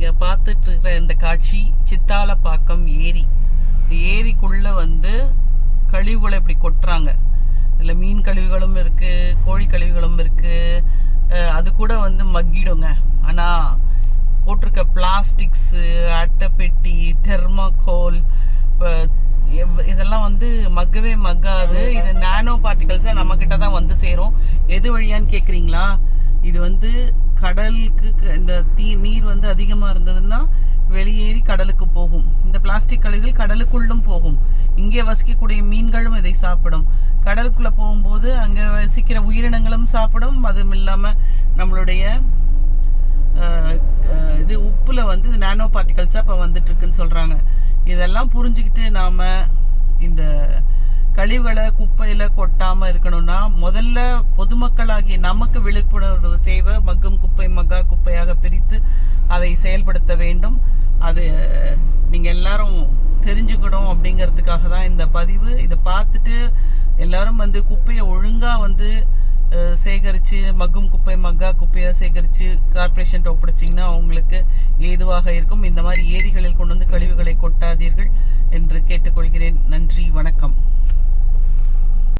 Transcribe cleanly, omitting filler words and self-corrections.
நீங்க பார்த்துட்டு இருக்கிற இந்த காட்சி சித்தாலப்பாக்கம் ஏரி. இந்த ஏரிக்குள்ள வந்து கழிவுகளை இப்படி கொட்டுறாங்க. இதுல மீன் கழிவுகளும் இருக்கு, கோழி கழிவுகளும் இருக்கு. அது கூட வந்து மக்கிடுங்க. ஆனா போட்டிருக்க பிளாஸ்டிக்ஸ், அட்டைப்பெட்டி, தெர்மாக்கோல் இதெல்லாம் வந்து மக்கவே மக்காது. இது நானோ பார்ட்டிகல்ஸா நம்ம கிட்ட தான் வந்து சேரும். எது வழியான்னு கேக்குறீங்களா? இது வந்து கடலுக்கு இந்த நீர் வந்து அதிகமா இருந்ததுன்னா வெளியேறி கடலுக்கு போகும். இந்த பிளாஸ்டிக் கழிவுகள் கடலுக்குள்ளும் போகும். இங்கே வசிக்கக்கூடிய மீன்களும் இதை சாப்பிடும். கடலுக்குள்ள போகும்போது அங்க வசிக்கிற உயிரினங்களும் சாப்பிடும். அதுவும் இல்லாம நம்மளுடைய இது உப்புல வந்து நானோ பார்ட்டிகல்ஸா இப்ப வந்துட்டு இருக்குன்னு சொல்றாங்க. இதெல்லாம் புரிஞ்சுக்கிட்டு நாம இந்த கழிவுகளை குப்பையில கொட்டாம இருக்கணும்னா முதல்ல பொதுமக்களாகிய நமக்கு விழிப்புணர்வு தேவை. மக்கும் குப்பை மக்கா குப்பையாக பிரித்து அதை செயல்படுத்த வேண்டும். அது நீங்க எல்லாரும் தெரிஞ்சுக்கணும் அப்படிங்கிறதுக்காக தான் இந்த பதிவு. இதை பார்த்துட்டு எல்லாரும் வந்து குப்பையை ஒழுங்கா வந்து சேகரித்து மக்கும் குப்பை மக்கா குப்பையை சேகரித்து கார்பரேஷன் ஒப்படைச்சிங்கன்னா அவங்களுக்கு ஏதுவாக இருக்கும். இந்த மாதிரி ஏரிகளில் கொண்டு வந்து கழிவுகளை கொட்டாதீர்கள்.